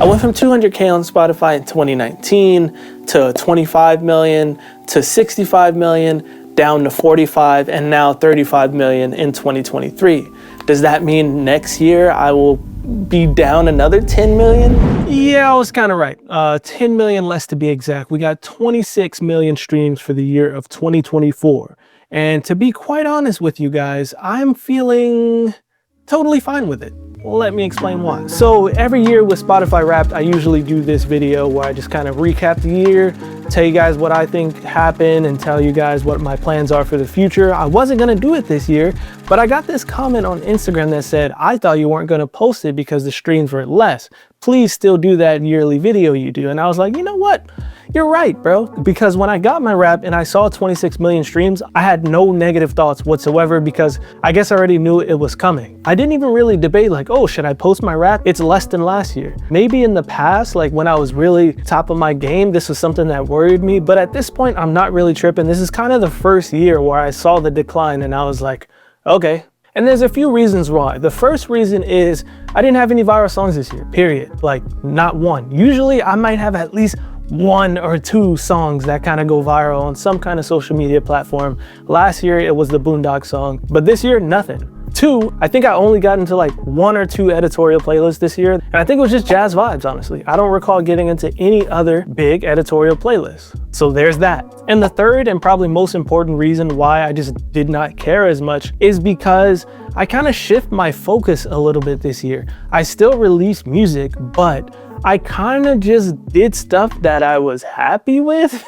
I went from 200K on Spotify in 2019 to 25 million to 65 million, down to 45, and now 35 million in 2023. Does that mean next year I will be down another 10 million? Yeah, I was kind of right. 10 million less to be exact. We got 26 million streams for the year of 2024. And to be quite honest with you guys, I'm feeling totally fine with it. Let me explain why. So every year with Spotify Wrapped, I usually do this video where I just kind of recap the year, tell you guys what I think happened, and tell you guys what my plans are for the future. I wasn't gonna do it this year, but I got this comment on Instagram that said, I thought you weren't gonna post it because the streams were less. Please still do that yearly video you do. And I was like, you know what? You're right, bro. Because when I got my Wrap and I saw 26 million streams, I had no negative thoughts whatsoever because I guess I already knew it was coming. I didn't even really debate like, oh, should I post my Wrap? It's less than last year. Maybe in the past, like when I was really top of my game, this was something that worried me. But at this point, I'm not really tripping. This is kind of the first year where I saw the decline and I was like, okay. And there's a few reasons why. The first reason is I didn't have any viral songs this year, period. Like not one. Usually I might have at least 1 or 2 songs that kind of go viral on some kind of social media platform. Last year it was the Boondock song, but this year nothing. 2, I think I only got into like 1 or 2 editorial playlists this year, and I think it was just jazz vibes, honestly. I don't recall getting into any other big editorial playlists. So there's that. And the third and probably most important reason why I just did not care as much is because I kind of shift my focus a little bit this year. I still release music, but I kind of just did stuff that I was happy with.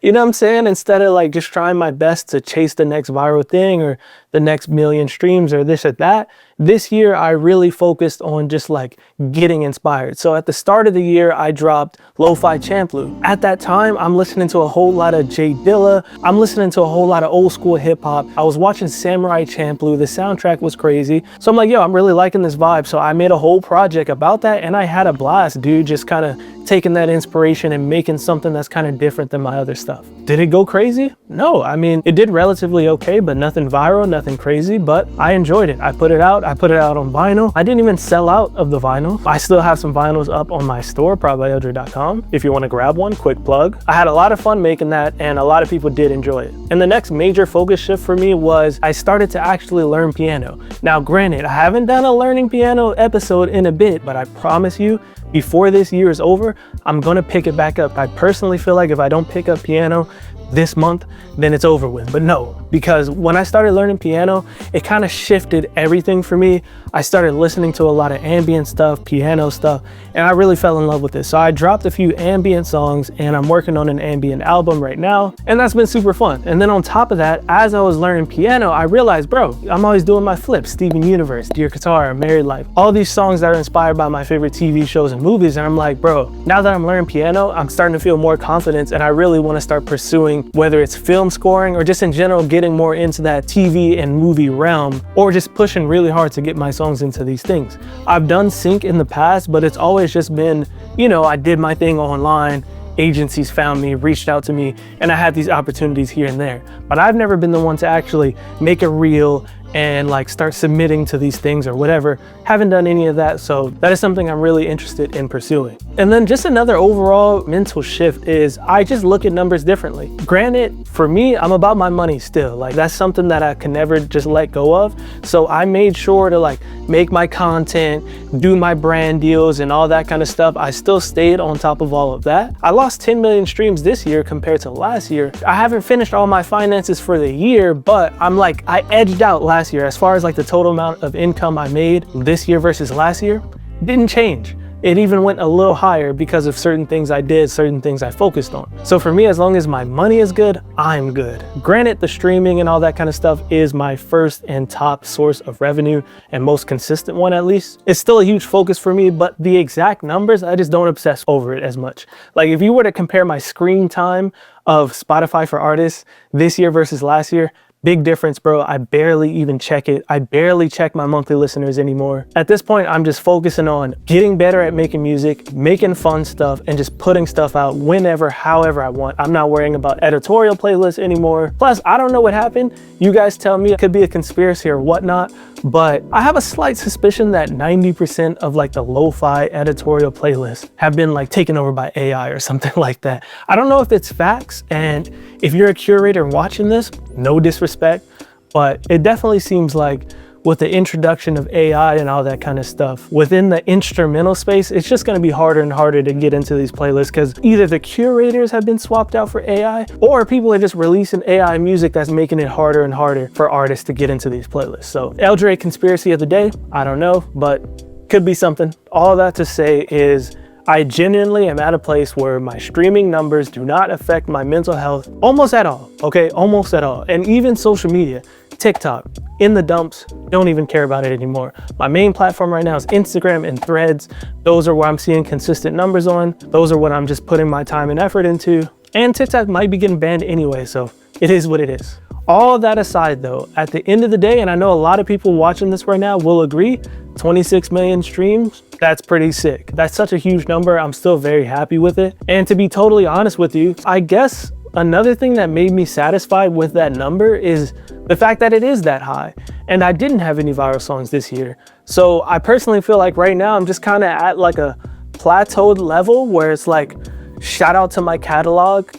You know what I'm saying? Instead of like just trying my best to chase the next viral thing or the next million streams or this or that, this year I really focused on just like getting inspired. So at the start of the year, I dropped Lo-Fi Champloo. At that time, I'm listening to a whole lot of J Dilla. I'm listening to a whole lot of old school hip hop. I was watching Samurai Champloo. The soundtrack was crazy. So I'm like, yo, I'm really liking this vibe. So I made a whole project about that and I had a blast, dude, just kind of taking that inspiration and making something that's kind of different than my other stuff. Did it go crazy? No, I mean, it did relatively okay, but nothing viral, nothing crazy, but I enjoyed it. I put it out on vinyl. I didn't even sell out of the vinyl. I still have some vinyls up on my store, proudbylDre.com. If you want to grab one, quick plug. I had a lot of fun making that and a lot of people did enjoy it. And the next major focus shift for me was I started to actually learn piano. Now, granted, I haven't done a learning piano episode in a bit, but I promise you, before this year is over, I'm gonna pick it back up. I personally feel like if I don't pick up piano this month, then it's over with. But no, because when I started learning piano, it kind of shifted everything for me. I started listening to a lot of ambient stuff, piano stuff, and I really fell in love with it. So I dropped a few ambient songs and I'm working on an ambient album right now, and that's been super fun. And then on top of that, as I was learning piano, I realized, bro, I'm always doing my flips, Steven Universe, Dear Guitar, Married Life, all these songs that are inspired by my favorite TV shows and movies. And I'm like, bro, now that I'm learning piano, I'm starting to feel more confidence and I really want to start pursuing whether it's film scoring or just in general getting more into that TV and movie realm, or just pushing really hard to get my songs into these things. I've done sync in the past, but it's always just been, you know, I did my thing online, agencies found me, reached out to me, and I had these opportunities here and there. But I've never been the one to actually make a reel and like start submitting to these things or whatever. Haven't done any of that, so that is something I'm really interested in pursuing. And then just another overall mental shift is I just look at numbers differently. Granted, for me, I'm about my money still. Like that's something that I can never just let go of. So I made sure to like make my content, do my brand deals and all that kind of stuff. I still stayed on top of all of that. I lost 10 million streams this year compared to last year. I haven't finished all my finances for the year, but I'm like, I edged out last year as far as like the total amount of income I made this year versus last year. Didn't change. It even went a little higher because of certain things I did, certain things I focused on. So for me, as long as my money is good, I'm good. Granted, the streaming and all that kind of stuff is my first and top source of revenue and most consistent one at least. It's still a huge focus for me, but the exact numbers, I just don't obsess over it as much. Like if you were to compare my screen time of Spotify for artists this year versus last year, Big difference, bro. I barely even check it. I barely check my monthly listeners anymore. At this point, I'm just focusing on getting better at making music, making fun stuff, and just putting stuff out whenever, however I want. I'm not worrying about editorial playlists anymore. Plus, I don't know what happened. You guys tell me. It could be a conspiracy or whatnot, but I have a slight suspicion that 90% of like the lo-fi editorial playlists have been like taken over by AI or something like that. I don't know if it's facts, and if you're a curator watching this, no disrespect, but it definitely seems like with the introduction of AI and all that kind of stuff, within the instrumental space, it's just gonna be harder and harder to get into these playlists because either the curators have been swapped out for AI or people are just releasing AI music that's making it harder and harder for artists to get into these playlists. So L.Dre conspiracy of the day, I don't know, but could be something. All that to say is I genuinely am at a place where my streaming numbers do not affect my mental health almost at all, okay? Almost at all. And even social media, TikTok, in the dumps, don't even care about it anymore. My main platform right now is Instagram and Threads. Those are where I'm seeing consistent numbers on. Those are what I'm just putting my time and effort into. And TikTok might be getting banned anyway, so it is what it is. All that aside though, at the end of the day, and I know a lot of people watching this right now will agree, 26 million streams, that's pretty sick. That's such a huge number. I'm still very happy with it. And to be totally honest with you, I guess another thing that made me satisfied with that number is the fact that it is that high. And I didn't have any viral songs this year. So I personally feel like right now I'm just kind of at like a plateaued level where it's like, shout out to my catalog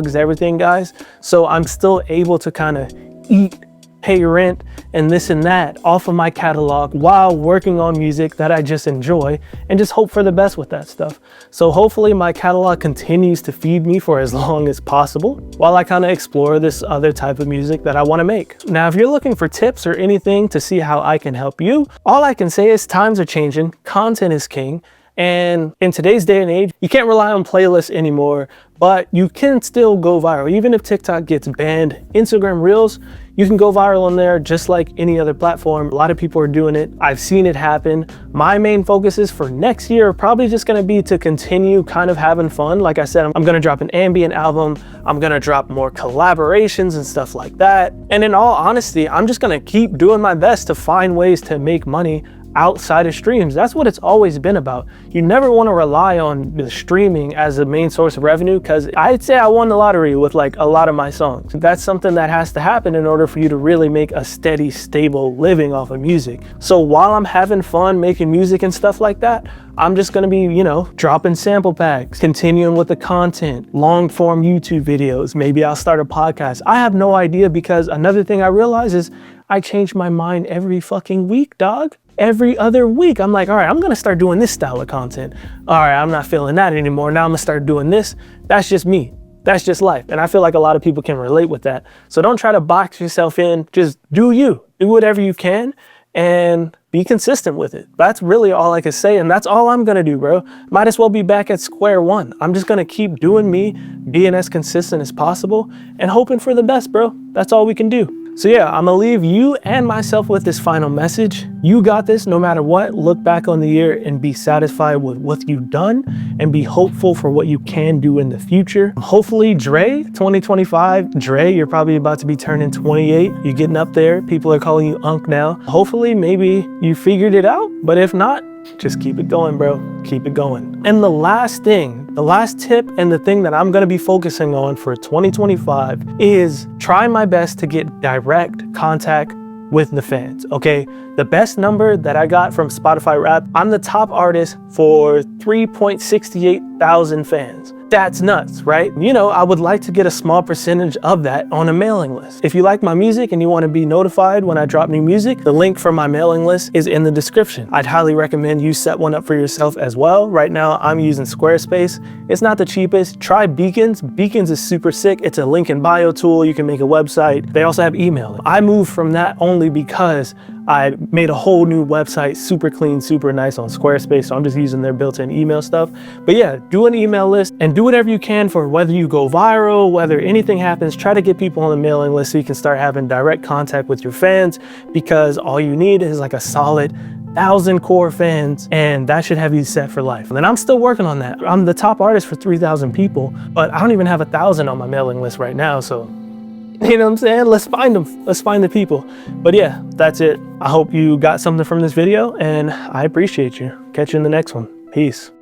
is everything, guys. So I'm still able to kind of eat, pay rent, and this and that off of my catalog while working on music that I just enjoy and just hope for the best with that stuff. So hopefully my catalog continues to feed me for as long as possible while I kind of explore this other type of music that I want to make. Now, if you're looking for tips or anything to see how I can help you, all I can say is times are changing, content is king. And in today's day and age, you can't rely on playlists anymore, but you can still go viral. Even if TikTok gets banned, Instagram Reels, you can go viral on there just like any other platform. A lot of people are doing it. I've seen it happen. My main focus is for next year, probably just gonna be to continue kind of having fun. Like I said, I'm gonna drop an ambient album. I'm gonna drop more collaborations and stuff like that. And in all honesty, I'm just gonna keep doing my best to find ways to make money outside of streams. That's what it's always been about. You never want to rely on the streaming as a main source of revenue, because I'd say I won the lottery with like a lot of my songs. That's something that has to happen in order for you to really make a steady, stable living off of music. So while I'm having fun making music and stuff like that, I'm just gonna be, you know, dropping sample packs, continuing with the content, long form YouTube videos. Maybe I'll start a podcast. I have no idea, because another thing I realize is I change my mind every fucking week, dog. Every other week, I'm like, all right, I'm gonna start doing this style of content. All right, I'm not feeling that anymore. Now I'm gonna start doing this. That's just me. That's just life. And I feel like a lot of people can relate with that. So don't try to box yourself in. Just do you. Do whatever you can and be consistent with it. That's really all I can say. And that's all I'm gonna do, bro. Might as well be back at square one. I'm just gonna keep doing me, being as consistent as possible and hoping for the best, bro. That's all we can do. So yeah, I'm gonna leave you and myself with this final message. You got this no matter what. Look back on the year and be satisfied with what you've done and be hopeful for what you can do in the future. Hopefully, Dre, 2025, Dre, you're probably about to be turning 28. You're getting up there. People are calling you Unc now. Hopefully, maybe you figured it out, but if not, just keep it going, bro. Keep it going. And the last thing, the last tip and the thing that I'm gonna be focusing on for 2025 is try my best to get direct contact with the fans, okay? The best number that I got from Spotify Wrapped, I'm the top artist for 3.68 thousand fans. That's nuts, right? You know, I would like to get a small percentage of that on a mailing list. If you like my music and you want to be notified when I drop new music, the link for my mailing list is in the description. I'd highly recommend you set one up for yourself as well. Right now, I'm using Squarespace. It's not the cheapest. Try Beacons. Beacons is super sick. It's a link in bio tool. You can make a website. They also have email. I moved from that only because I made a whole new website, super clean, super nice on Squarespace. So I'm just using their built-in email stuff. But yeah, do an email list and do whatever you can for whether you go viral, whether anything happens, try to get people on the mailing list so you can start having direct contact with your fans, because all you need is like a solid 1,000 core fans, and that should have you set for life. And I'm still working on that. I'm the top artist for 3,000 people, but I don't even have 1,000 on my mailing list right now. So You know what I'm saying? Let's find them. Let's find the people. But yeah, that's it. I hope you got something from this video, and I appreciate you. Catch you in the next one. Peace.